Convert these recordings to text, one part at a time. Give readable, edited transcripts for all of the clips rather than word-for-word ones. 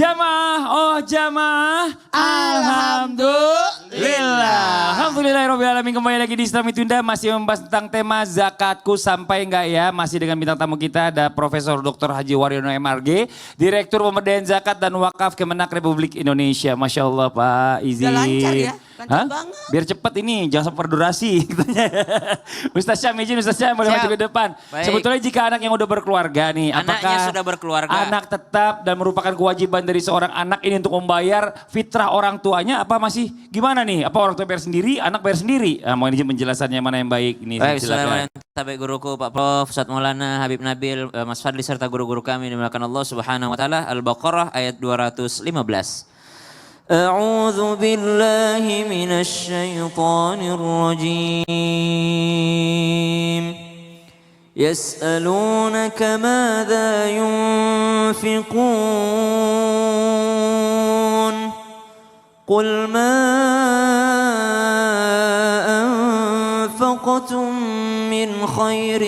Jamaah, Alhamdulillah. Alhamdulillahirrahmanirrahim. Kembali lagi di Islam Tunda masih membahas tentang tema zakatku sampai enggak ya. Masih dengan bintang tamu kita ada Profesor Dr. Haji Waryono MRG, Direktur Pemberdayaan Zakat dan Wakaf Kemenak Republik Indonesia. Masya Allah Pak, izin. Udah lancar ya, lancar banget. Biar cepat ini, jangan sampai berdurasi. Ustaz Syam izin, Ustaz Syam boleh maju ke depan. Baik. Sebetulnya jika anak yang udah berkeluarga nih, Anaknya apakah sudah berkeluarga. anak tetap dan merupakan kewajiban dari seorang anak ini untuk membayar fitrah orang tuanya apa masih gimana nih? Apa orang tua bayar sendiri, anak bayar sendiri? Mohon izin penjelasannya mana yang baik ini. Baik, Silakan. sampai guruku Pak Prof, Ustadz Maulana, Habib Nabil, Mas Fadli serta guru-guru kami dimuliakan Allah Subhanahu wa taala. Al-Baqarah ayat 215. A'udzu billahi minasy syaithanir rajim. يسألونك ماذا ينفقون قل ما أنفقتم من خير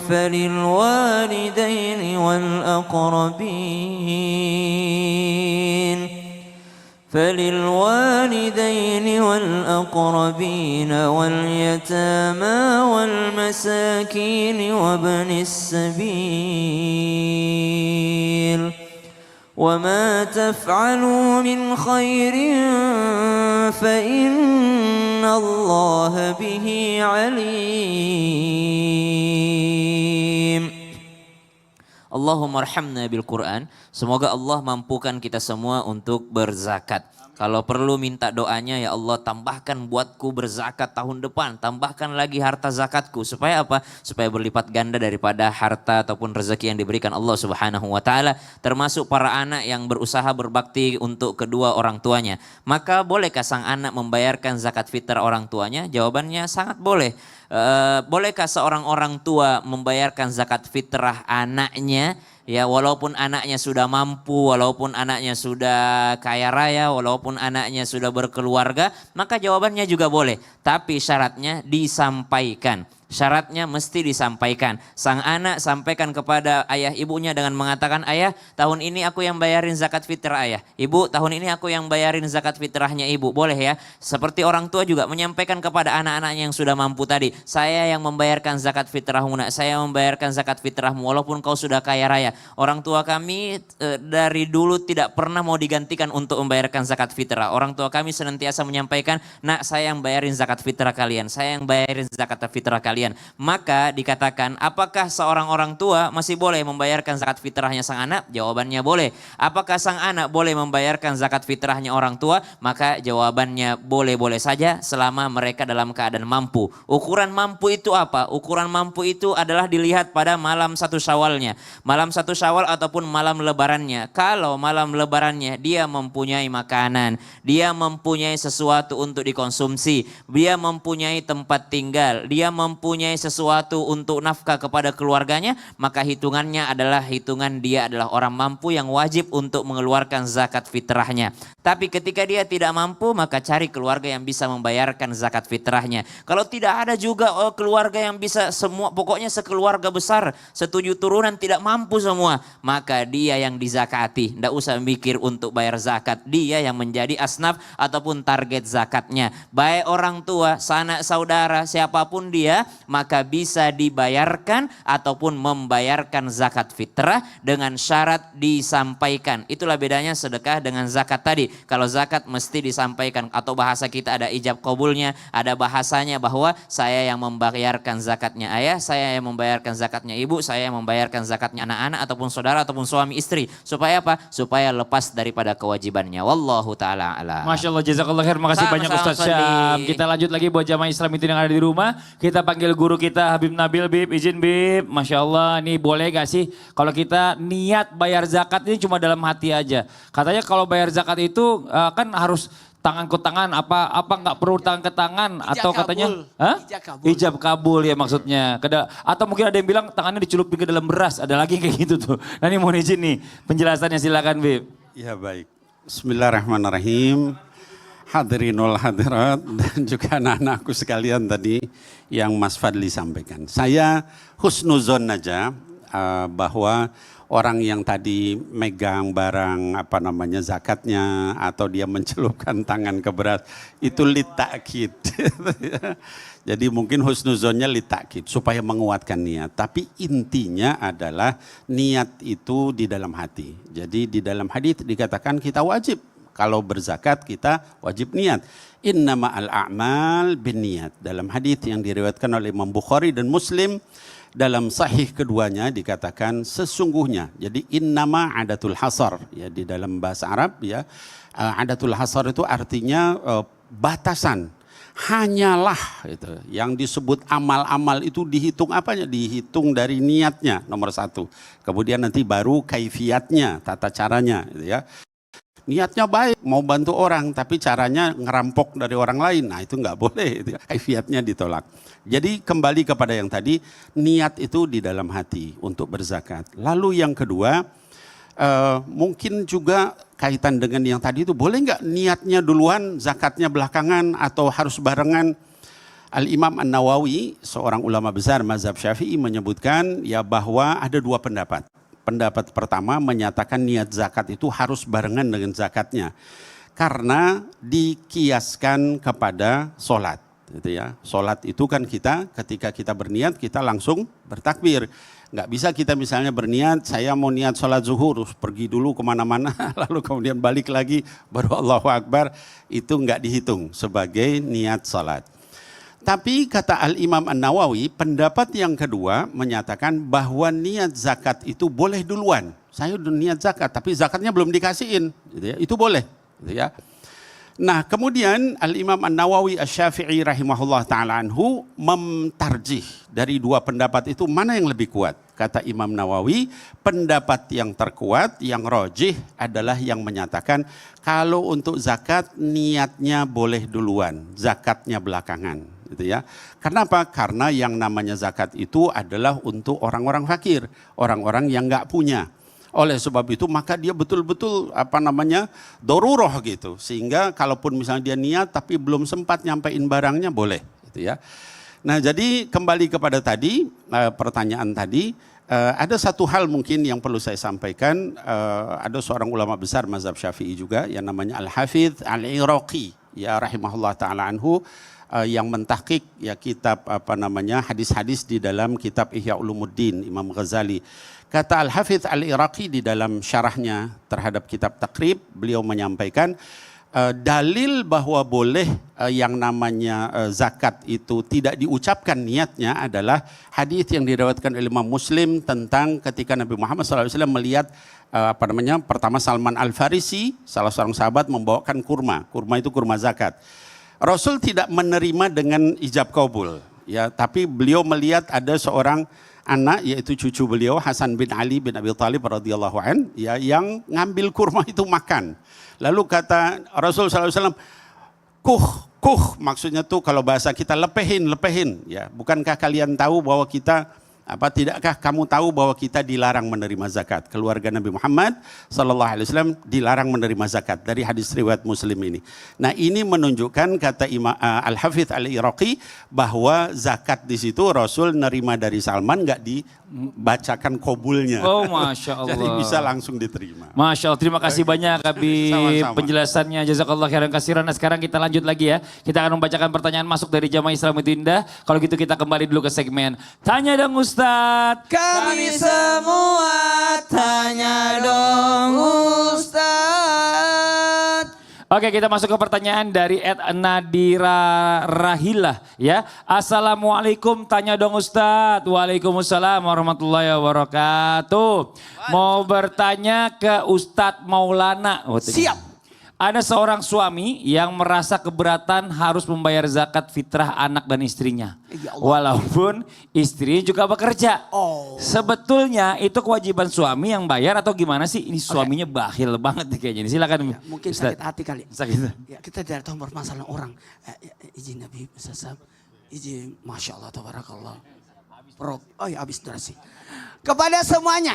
فللوالدين والأقربين واليتامى والمساكين وابن السبيل وما تفعلوا من خير فإن الله به عليم. Allahumma arhamna bil Quran. Semoga Allah mampukan kita semua untuk berzakat. Kalau perlu minta doanya, ya Allah tambahkan buatku berzakat tahun depan. Tambahkan lagi harta zakatku. Supaya apa? Supaya berlipat ganda daripada harta ataupun rezeki yang diberikan Allah Subhanahu wa taala. Termasuk para anak yang berusaha berbakti untuk kedua orang tuanya. Maka bolehkah sang anak membayarkan zakat fitrah orang tuanya? Jawabannya sangat boleh. Bolehkah seorang orang tua membayarkan zakat fitrah anaknya? Ya, walaupun anaknya sudah mampu, walaupun anaknya sudah kaya raya, walaupun anaknya sudah berkeluarga, maka jawabannya juga boleh. Tapi syaratnya disampaikan. Syaratnya mesti disampaikan. Sang anak sampaikan kepada ayah ibunya dengan mengatakan, ayah tahun ini aku yang bayarin zakat fitrah ayah. Ibu tahun ini aku yang bayarin zakat fitrahnya ibu. Boleh ya. Seperti orang tua juga menyampaikan kepada anak-anaknya yang sudah mampu tadi. Saya yang membayarkan zakat fitrahmu nak. Saya membayarkan zakat fitrahmu walaupun kau sudah kaya raya. Orang tua kami dari dulu tidak pernah mau digantikan untuk membayarkan zakat fitrah. Orang tua kami senantiasa menyampaikan, nak saya yang bayarin zakat fitrah kalian. Saya yang bayarin zakat fitrah kalian. Maka dikatakan, apakah seorang orang tua masih boleh membayarkan zakat fitrahnya sang anak? Jawabannya boleh. Apakah sang anak boleh membayarkan zakat fitrahnya orang tua? Maka jawabannya boleh-boleh saja selama mereka dalam keadaan mampu. Ukuran mampu itu apa? Ukuran mampu itu adalah dilihat pada malam 1 Syawalnya. Malam 1 Syawal ataupun malam lebarannya. Kalau malam lebarannya dia mempunyai makanan, dia mempunyai sesuatu untuk dikonsumsi, dia mempunyai tempat tinggal, dia mempunyai sesuatu untuk nafkah kepada keluarganya, maka hitungannya adalah hitungan dia adalah orang mampu yang wajib untuk mengeluarkan zakat fitrahnya. Tapi ketika dia tidak mampu, maka cari keluarga yang bisa membayarkan zakat fitrahnya. Kalau tidak ada juga keluarga yang bisa semua, pokoknya sekeluarga besar, 7 turunan tidak mampu semua, maka dia yang dizakati. Tidak usah mikir untuk bayar zakat. Dia yang menjadi asnaf ataupun target zakatnya. Baik orang tua, sanak saudara, siapapun dia, maka bisa dibayarkan ataupun membayarkan zakat fitrah dengan syarat disampaikan. Itulah bedanya sedekah dengan zakat tadi. Kalau zakat mesti disampaikan, atau bahasa kita ada ijab qabulnya, ada bahasanya bahwa saya yang membayarkan zakatnya ayah, saya yang membayarkan zakatnya ibu, saya yang membayarkan zakatnya anak-anak ataupun saudara ataupun suami istri. Supaya apa? Supaya lepas daripada kewajibannya. Wallahu ta'ala a'lam. Masya Allah, jazakallah khair. Makasih banyak Ustaz Syam. Kita lanjut lagi buat jamaah Islam itu yang ada di rumah. Kita panggil guru kita Habib Nabil. Bib, izin Bib. Masya Allah, ini boleh gak sih kalau kita niat bayar zakat ini cuma dalam hati aja. Katanya kalau bayar zakat itu kan harus tangan ke tangan, apa nggak perlu tangan ke tangan, atau katanya ijab kabul ya maksudnya. Atau mungkin ada yang bilang tangannya dicelupin ke dalam beras, ada lagi kayak gitu tuh. Nah ini mohon izin nih penjelasannya, silakan Bib. Ya baik, bismillahirrahmanirrahim. Hadirinul hadirat dan juga anak-anakku sekalian tadi yang Mas Fadli sampaikan. Saya husnuzon aja bahwa orang yang tadi megang barang apa namanya zakatnya atau dia mencelupkan tangan ke beras itu litakid. Jadi mungkin husnuzonnya litakid supaya menguatkan niat. Tapi intinya adalah niat itu di dalam hati. Jadi di dalam hadits dikatakan kita wajib kalau berzakat kita wajib niat. Innama al-a'mal bin niat. Dalam hadits yang diriwayatkan oleh Imam Bukhari dan Muslim, dalam sahih keduanya dikatakan sesungguhnya. Jadi innama adatul hasar ya di dalam bahasa Arab ya. Adatul hasar itu artinya batasan. Hanyalah itu yang disebut amal-amal itu dihitung apanya? Dihitung dari niatnya nomor satu. Kemudian nanti baru kaifiatnya, tata caranya gitu ya. Niatnya baik, mau bantu orang, tapi caranya ngerampok dari orang lain. Nah itu nggak boleh, kaifiatnya ditolak. Jadi kembali kepada yang tadi, niat itu di dalam hati untuk berzakat. Lalu yang kedua, mungkin juga kaitan dengan yang tadi itu, boleh nggak niatnya duluan, zakatnya belakangan, atau harus barengan? Al-Imam An-Nawawi, seorang ulama besar mazhab Syafi'i menyebutkan ya bahwa ada dua pendapat. Pendapat pertama menyatakan niat zakat itu harus barengan dengan zakatnya. Karena dikiaskan kepada sholat. Gitu ya. Sholat itu kan kita ketika kita berniat kita langsung bertakbir. Nggak bisa kita misalnya berniat saya mau niat sholat zuhur terus pergi dulu kemana-mana lalu kemudian balik lagi baru Allahu Akbar. Itu nggak dihitung sebagai niat sholat. Tapi kata Al-Imam An-Nawawi, pendapat yang kedua menyatakan bahwa niat zakat itu boleh duluan. Saya udah niat zakat, tapi zakatnya belum dikasihin. Gitu ya. Itu boleh. Gitu ya. Nah kemudian Al-Imam An-Nawawi Asy-Syafi'i rahimahullah ta'ala anhu memtarjih dari dua pendapat itu mana yang lebih kuat. Kata Imam Nawawi, pendapat yang terkuat, yang rojih adalah yang menyatakan kalau untuk zakat niatnya boleh duluan, zakatnya belakangan. Gitu ya. Kenapa? Karena yang namanya zakat itu adalah untuk orang-orang fakir, orang-orang yang nggak punya. Oleh sebab itu maka dia betul-betul daruroh gitu. Sehingga kalaupun misalnya dia niat tapi belum sempat nyampein barangnya boleh. Gitu ya. Nah jadi kembali kepada tadi pertanyaan tadi. Ada satu hal mungkin yang perlu saya sampaikan. Ada seorang ulama besar mazhab Syafi'i juga yang namanya Al-Hafidz Al-Iraqi ya rahimahullah ta'ala anhu. Yang mentahqiq ya kitab hadis-hadis di dalam kitab Ihya Ulumuddin Imam Ghazali. Kata Al-Hafidz Al-Iraqi di dalam syarahnya terhadap kitab Taqrib, beliau menyampaikan dalil bahwa boleh yang namanya zakat itu tidak diucapkan niatnya adalah hadis yang diriwayatkan oleh Imam Muslim tentang ketika Nabi Muhammad SAW melihat pertama Salman Al-Farisi, salah seorang sahabat membawakan kurma itu kurma zakat. Rasul tidak menerima dengan ijab kabul, ya, tapi beliau melihat ada seorang anak yaitu cucu beliau Hasan bin Ali bin Abi Thalib radhiyallahu an, ya, yang ngambil kurma itu makan. Lalu kata Rasul SAW, kuh, maksudnya tuh kalau bahasa kita lepehin, ya, bukankah kalian tahu bahwa kita tidakkah kamu tahu bahwa kita dilarang menerima zakat? Keluarga Nabi Muhammad sallallahu alaihi wasallam dilarang menerima zakat dari hadis riwayat Muslim ini. Nah, ini menunjukkan kata Al-Hafidz Al-Iraqi bahwa zakat di situ Rasul nerima dari Salman enggak dibacakan qabulnya. Oh, Masya Allah. Jadi bisa langsung diterima. Masya Allah, terima kasih banyak Habib penjelasannya. Jazakallah khairan katsiran. Nah, sekarang kita lanjut lagi ya. Kita akan membacakan pertanyaan masuk dari Jamaah Islam Indah. Kalau gitu kita kembali dulu ke segmen Tanya Dong Ustadz. Kami semua tanya dong Ustadz. Oke, kita masuk ke pertanyaan dari @Nadira Rahila ya. Assalamualaikum, tanya dong Ustadz. Waalaikumsalam warahmatullahi wabarakatuh. Mau bertanya ke Ustadz Maulana. Siap. Ada seorang suami yang merasa keberatan harus membayar zakat fitrah anak dan istrinya. Ya Allah. Walaupun istrinya juga bekerja. Oh. Sebetulnya itu kewajiban suami yang bayar atau gimana sih? Ini suaminya bakhil banget nih kayaknya. Silakan. Ya, mungkin sakit hati kali. Sakit. Ya, kita tidak tahu permasalahan orang. Izin Nabi Ustaz. Izin Masya Allah Tabarakallah. Oh ya habis durasi. Kepada semuanya.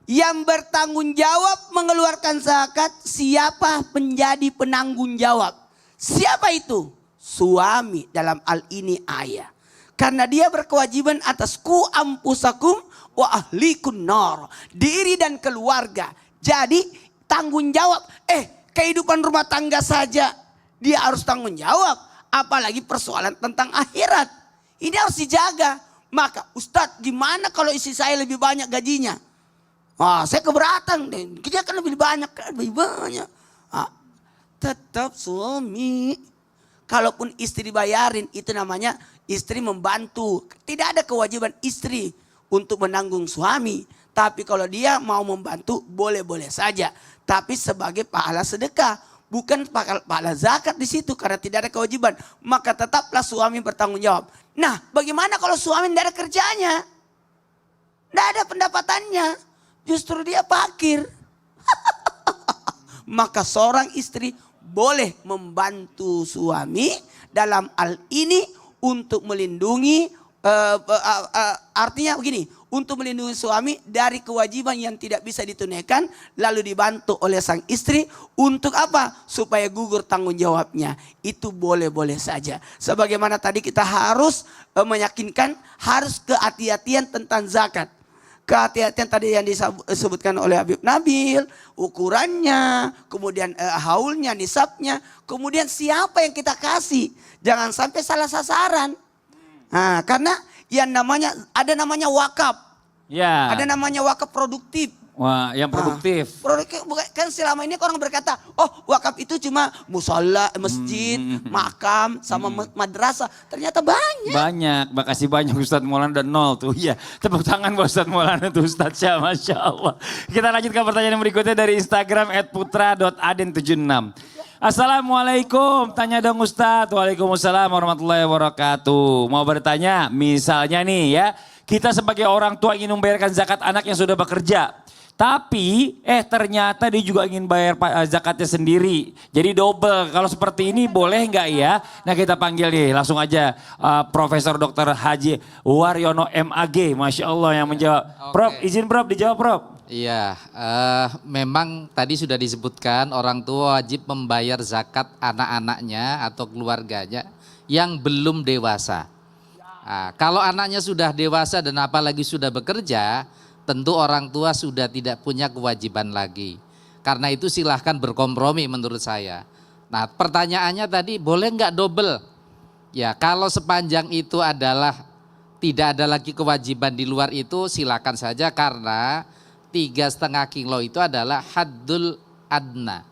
Yang bertanggung jawab mengeluarkan zakat, siapa menjadi penanggung jawab? Siapa itu? Suami dalam hal ini ayah. Karena dia berkewajiban atas ku ampusakum wa ahlikun nar. Diri dan keluarga. Jadi tanggung jawab. Kehidupan rumah tangga saja dia harus tanggung jawab. Apalagi persoalan tentang akhirat. Ini harus dijaga. Maka Ustadz, gimana kalau istri saya lebih banyak gajinya? Saya keberatan deh. Dia kan lebih banyak. Tetap suami. Kalaupun istri dibayarin, itu namanya istri membantu. Tidak ada kewajiban istri untuk menanggung suami. Tapi kalau dia mau membantu, boleh-boleh saja. Tapi sebagai pahala sedekah. Bukan pahala zakat di situ karena tidak ada kewajiban. Maka tetaplah suami bertanggung jawab. Nah, bagaimana kalau suami tidak ada kerjanya? Tidak ada pendapatannya. Justru dia fakir. Maka seorang istri boleh membantu suami dalam hal ini untuk melindungi, artinya begini, untuk melindungi suami dari kewajiban yang tidak bisa ditunaikan, lalu dibantu oleh sang istri untuk apa? Supaya gugur tanggung jawabnya. Itu boleh-boleh saja. Sebagaimana tadi kita harus meyakinkan, harus kehati-hatian tentang zakat. Kehati-hatian tadi yang disebutkan oleh Habib Nabil, ukurannya, kemudian haulnya, nisabnya, kemudian siapa yang kita kasih. Jangan sampai salah sasaran. Nah, karena yang ada namanya wakaf. Ya. Ada namanya wakaf produktif. Wah, yang produktif. Produktif kan selama ini orang berkata, wakaf itu cuma musola, masjid, makam, sama madrasah. Ternyata banyak. Banyak, makasih banyak Ustadz Maulana dan 0 tuh. Ya, tepuk tangan buat Ustadz Maulana tuh Ustadz Syah, Masya Allah. Kita lanjutkan pertanyaan berikutnya dari Instagram @putra.aden76. Assalamualaikum, tanya dong Ustadz. Waalaikumsalam warahmatullahi wabarakatuh. Mau bertanya, misalnya nih ya, kita sebagai orang tua ingin membayarkan zakat anak yang sudah bekerja. Tapi ternyata dia juga ingin bayar zakatnya sendiri. Jadi double. Kalau seperti ini boleh nggak ya? Nah kita panggil nih langsung aja Profesor Dr. Haji Waryono MAG. Masya Allah yang menjawab. Oke. Prof, izin Prof dijawab Prof. Iya, memang tadi sudah disebutkan orang tua wajib membayar zakat anak-anaknya atau keluarganya yang belum dewasa. Nah, kalau anaknya sudah dewasa dan apalagi sudah bekerja, tentu orang tua sudah tidak punya kewajiban lagi. Karena itu silahkan berkompromi menurut saya. Nah pertanyaannya tadi boleh nggak double? Ya kalau sepanjang itu adalah tidak ada lagi kewajiban di luar itu silakan saja karena 3,5 kilo itu adalah haddul adna.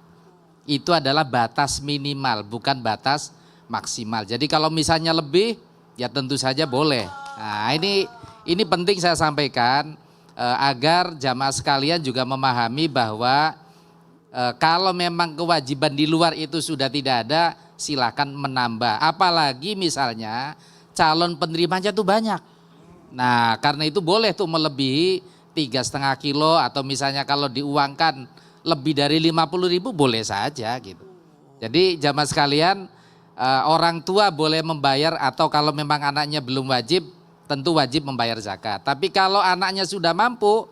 Itu adalah batas minimal bukan batas maksimal. Jadi kalau misalnya lebih ya tentu saja boleh. Nah ini penting saya sampaikan. Agar jamaah sekalian juga memahami bahwa kalau memang kewajiban di luar itu sudah tidak ada, silakan menambah. Apalagi misalnya calon penerimanya tuh banyak. Nah karena itu boleh tuh melebihi 3,5 kilo atau misalnya kalau diuangkan lebih dari 50.000 boleh saja gitu. Jadi jamaah sekalian orang tua boleh membayar atau kalau memang anaknya belum wajib, tentu wajib membayar zakat. Tapi kalau anaknya sudah mampu,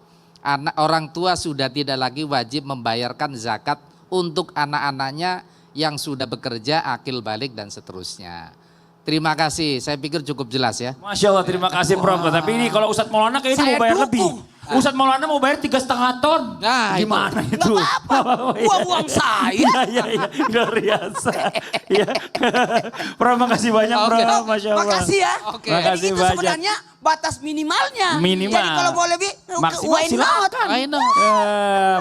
orang tua sudah tidak lagi wajib membayarkan zakat untuk anak-anaknya yang sudah bekerja, akil balik dan seterusnya. Terima kasih, saya pikir cukup jelas ya. Masya Allah terima kasih Prof. Tapi ini kalau Ustadz Maulana kayaknya Saya mau bayar dukung. lebih. Ustadz Maulana mau bayar 3,5 ton. Nah, gimana itu? Nggak apa-apa, uang saya. Iya, luar biasa. Iya. Prof, makasih banyak Oke. Prof, Masya Allah. Makasih ya. Oke. Jadi Makasih itu banyak. sebenarnya batas minimalnya. Minimal. Jadi kalau mau lebih, Maksimal why not? silakan. Why not?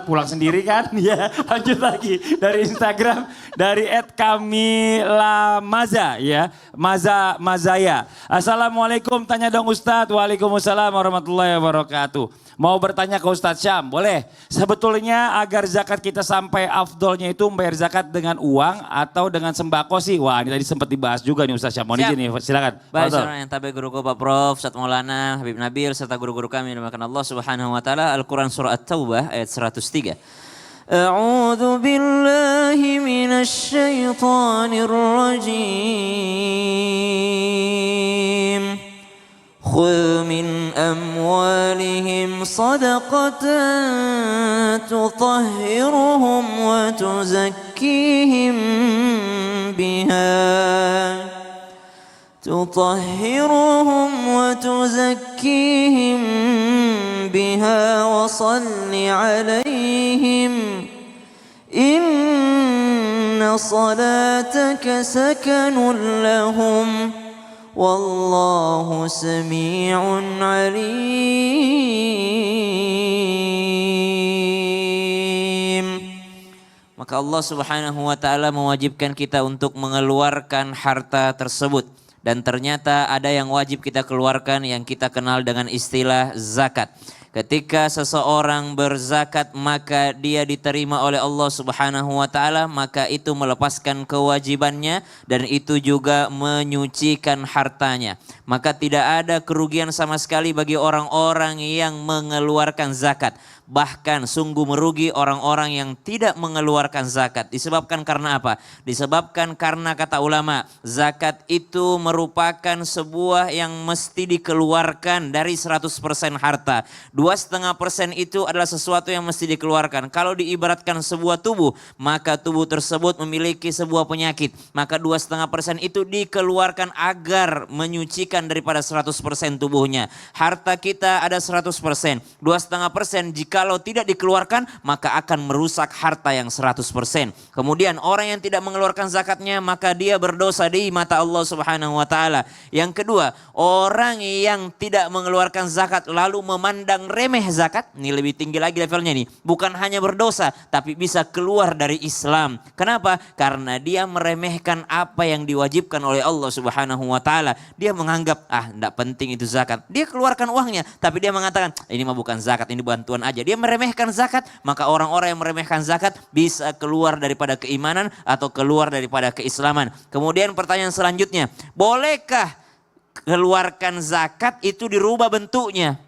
Pulang sendiri kan? Ya, lanjut lagi dari Instagram dari @kamilamaza ya. Mazaya. Assalamualaikum, tanya dong Ustadz. Waalaikumsalam warahmatullahi wabarakatuh. Mau bertanya ke Ustadz Syam, boleh? Sebetulnya agar zakat kita sampai afdolnya itu membayar zakat dengan uang atau dengan sembako sih? Wah, ini tadi sempat dibahas juga nih Ustadz Syam. Mau izin nih, silakan. Baik, Fadhol. saudara yang tabe guruku Pak Prof, Ustadz Maulana, Habib Nabil, serta guru-guru kami yang dimakan Allah Subhanahu wa taala. Al-Qur'an surah At-Taubah ayat 103. A'udzu billahi minasy syaithanir rajim. Khudh min amwalihim sadaqatan tutahhiruhum wa tuzakkihim biha تطهرهم وتزكيهم بها وصل عليهم إن صلاتك سكن لهم والله سميع عليم. Maka Allah Subhanahu wa taala mewajibkan kita untuk mengeluarkan harta tersebut. Dan ternyata ada yang wajib kita keluarkan yang kita kenal dengan istilah zakat. Ketika seseorang berzakat maka dia diterima oleh Allah Subhanahu wa taala, maka itu melepaskan kewajibannya dan itu juga menyucikan hartanya. Maka tidak ada kerugian sama sekali bagi orang-orang yang mengeluarkan zakat. Bahkan sungguh merugi orang-orang yang tidak mengeluarkan zakat. Disebabkan karena apa? Disebabkan karena kata ulama, zakat itu merupakan sebuah yang mesti dikeluarkan dari 100% harta. 2,5% itu adalah sesuatu yang mesti dikeluarkan. Kalau diibaratkan sebuah tubuh, maka tubuh tersebut memiliki sebuah penyakit. Maka 2,5% itu dikeluarkan agar menyucikan daripada 100% tubuhnya. Harta kita ada 100%. 2,5% jikalau tidak dikeluarkan maka akan merusak harta yang 100%. Kemudian orang yang tidak mengeluarkan zakatnya maka dia berdosa di mata Allah Subhanahu wa taala. Yang kedua, orang yang tidak mengeluarkan zakat lalu memandang remeh zakat, ini lebih tinggi lagi levelnya nih. Bukan hanya berdosa tapi bisa keluar dari Islam. Kenapa? Karena dia meremehkan apa yang diwajibkan oleh Allah Subhanahu wa taala. Dia menganggap enggak penting itu zakat. Dia keluarkan uangnya tapi dia mengatakan ini mah bukan zakat, ini bantuan aja. Dia meremehkan zakat, maka orang-orang yang meremehkan zakat bisa keluar daripada keimanan atau keluar daripada keislaman. Kemudian pertanyaan selanjutnya, bolehkah keluarkan zakat itu dirubah bentuknya?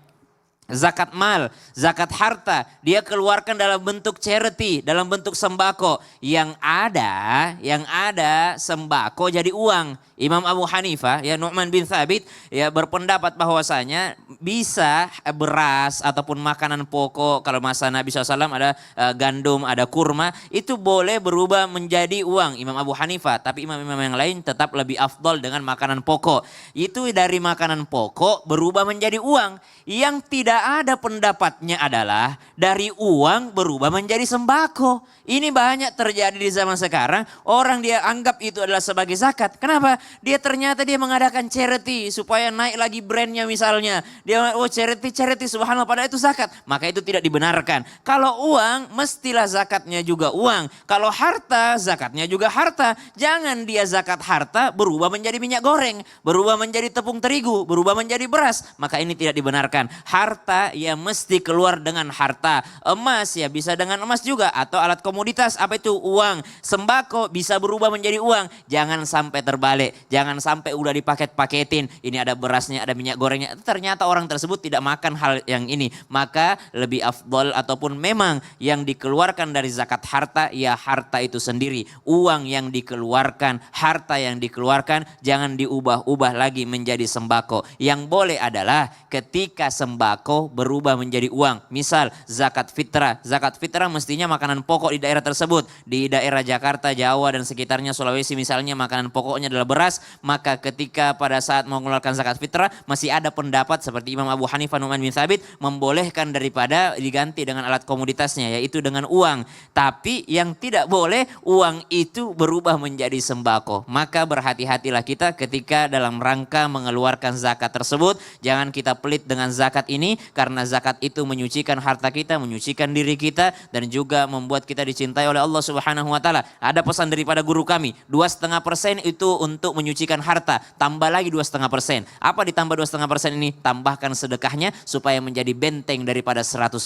Zakat mal, zakat harta, dia keluarkan dalam bentuk charity, dalam bentuk sembako. Yang ada sembako jadi uang. Imam Abu Hanifah, ya Nu'man bin Thabit, ya berpendapat bahwasanya bisa beras ataupun makanan pokok, kalau masa Nabi SAW ada gandum, ada kurma, itu boleh berubah menjadi uang. Imam Abu Hanifah, tapi imam-imam yang lain tetap lebih afdol dengan makanan pokok. Itu dari makanan pokok berubah menjadi uang. Yang tidak ada pendapatnya adalah dari uang berubah menjadi sembako. Ini banyak terjadi di zaman sekarang. Orang dia anggap itu adalah sebagai zakat. Kenapa? Dia ternyata dia mengadakan charity supaya naik lagi brandnya misalnya. Dia charity subhanallah padahal itu zakat. Maka itu tidak dibenarkan. Kalau uang mestilah zakatnya juga uang. Kalau harta zakatnya juga harta. Jangan dia zakat harta berubah menjadi minyak goreng. Berubah menjadi tepung terigu. Berubah menjadi beras. Maka ini tidak dibenarkan. Harta ya mesti keluar dengan harta. Emas ya bisa dengan emas juga. Atau alat komoditas apa itu uang. Sembako bisa berubah menjadi uang. Jangan sampai terbalik. Jangan sampai udah dipaket-paketin. Ini ada berasnya, ada minyak gorengnya. Ternyata orang tersebut tidak makan hal yang ini. Maka lebih afdol ataupun memang yang dikeluarkan dari zakat harta, ya harta itu sendiri. Uang yang dikeluarkan, harta yang dikeluarkan, jangan diubah-ubah lagi menjadi sembako. Yang boleh adalah ketika sembako berubah menjadi uang. Misal zakat fitrah. Zakat fitrah mestinya makanan pokok di daerah tersebut. Di daerah Jakarta, Jawa dan sekitarnya, Sulawesi misalnya makanan pokoknya adalah beras. Maka ketika pada saat mau mengeluarkan zakat fitrah masih ada pendapat seperti Imam Abu Hanifah, Nu'man bin Thabit membolehkan daripada diganti dengan alat komoditasnya yaitu dengan uang. Tapi yang tidak boleh uang itu berubah menjadi sembako. Maka berhati-hatilah kita ketika dalam rangka mengeluarkan zakat tersebut. Jangan kita pelit dengan zakat ini karena zakat itu menyucikan harta kita, menyucikan diri kita dan juga membuat kita dicintai oleh Allah Subhanahu wa taala. Ada pesan daripada guru kami, 2,5% itu untuk menyucikan harta, tambah lagi 2,5%. Apa ditambah 2,5% ini? Tambahkan sedekahnya supaya menjadi benteng daripada 100%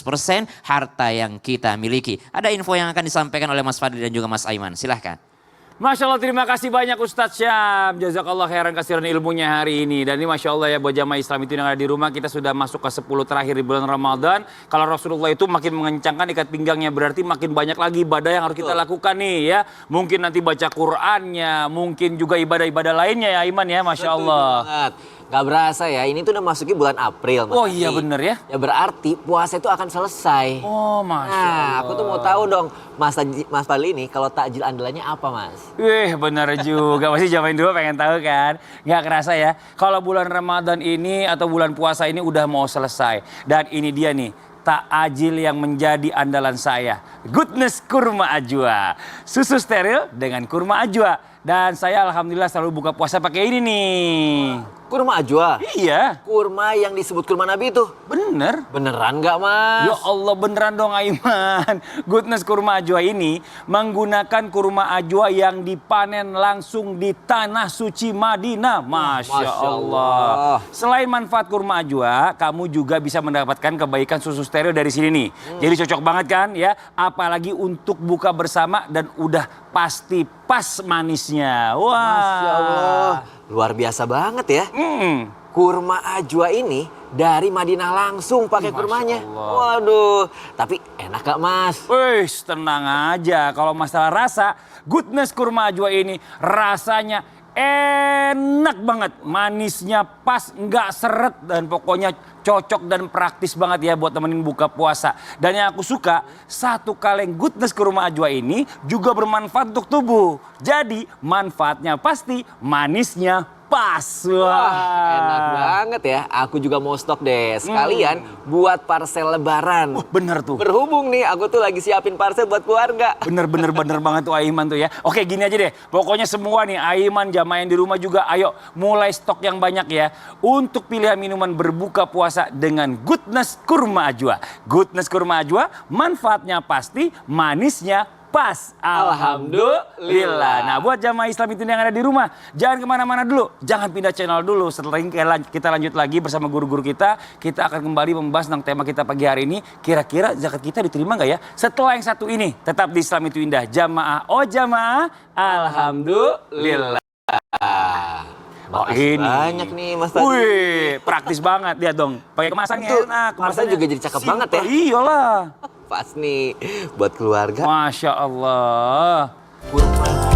harta yang kita miliki. Ada info yang akan disampaikan oleh Mas Fadli dan juga Mas Aiman. Silahkan. Masya Allah, terima kasih banyak Ustadz Syam. Jazakallah khairan kasiran ilmunya hari ini. Dan ini Masya Allah ya buat jamaah Islam itu yang ada di rumah. Kita sudah masuk ke 10 terakhir di bulan Ramadan. Kalau Rasulullah itu makin mengencangkan ikat pinggangnya, berarti makin banyak lagi ibadah yang harus kita lakukan nih ya. Mungkin nanti baca Qur'annya, mungkin juga ibadah-ibadah lainnya ya Iman ya, Masya Allah. Gak berasa ya, ini tuh udah masuki bulan April. Mas Oh iya Fadli. bener ya. Ya berarti puasa itu akan selesai. Oh Masya Nah, Allah. aku tuh mau tahu dong, Mas Fadli ini kalau takjil andalannya apa, Mas? Wih bener juga, pasti zaman dulu pengen tahu kan. Nggak kerasa ya, kalau bulan Ramadan ini atau bulan puasa ini udah mau selesai. Dan ini dia nih, takjil yang menjadi andalan saya. Goodness kurma ajwa. Susu steril dengan kurma ajwa. Dan saya alhamdulillah selalu buka puasa pakai ini nih. Kurma ajwa. Iya, Kurma yang disebut kurma Nabi itu. bener. Beneran nggak, Mas? Ya Allah beneran dong Aiman. Goodness kurma ajwa ini menggunakan kurma ajwa yang dipanen langsung di tanah suci Madinah. Masya Masya Allah. Allah. Selain manfaat kurma ajwa, kamu juga bisa mendapatkan kebaikan susu steril dari sini nih. Jadi cocok banget kan ya. Apalagi untuk buka bersama dan udah pasti pas manisnya. Wah. Masya Allah. Luar biasa banget ya. Kurma ajwa ini dari Madinah langsung pakai kurmanya. Waduh, tapi enak gak, Mas? Wih, tenang aja. Kalau masalah rasa, Goodness kurma ajwa ini rasanya enak banget. Manisnya pas, nggak seret dan pokoknya cocok dan praktis banget ya buat temenin buka puasa. Dan yang aku suka, satu kaleng Goodness kurma ajwa ini juga bermanfaat untuk tubuh. Jadi manfaatnya pasti, manisnya pas. Wah, Enak banget ya. Aku juga mau stok deh. Sekalian buat parcel lebaran. Bener tuh. Berhubung nih, aku tuh lagi siapin parcel buat keluarga. Bener banget tuh Aiman tuh ya. Oke gini aja deh. Pokoknya semua nih Aiman jamaah yang di rumah juga ayo mulai stok yang banyak ya. Untuk pilihan minuman berbuka puasa dengan Goodness kurma ajwa. Goodness kurma ajwa manfaatnya pasti, manisnya pas. Alhamdulillah. Nah buat jamaah Islam itu yang ada di rumah, jangan kemana-mana dulu. Jangan pindah channel dulu. Setelah ini kita lanjut lagi bersama guru-guru kita. Kita akan kembali membahas tentang tema kita pagi hari ini. Kira-kira zakat kita diterima nggak ya? Setelah yang satu ini, tetap di Islam itu indah. Jamaah, oh jamaah, alhamdulillah. Makasih banyak nih, Mas Tadi. Wih, praktis banget. Lihat dong, pakai kemasan Betul. enak. Kemasannya juga jadi cakep banget ya. Iyalah. Pas nih buat keluarga. Masya Allah. Kurma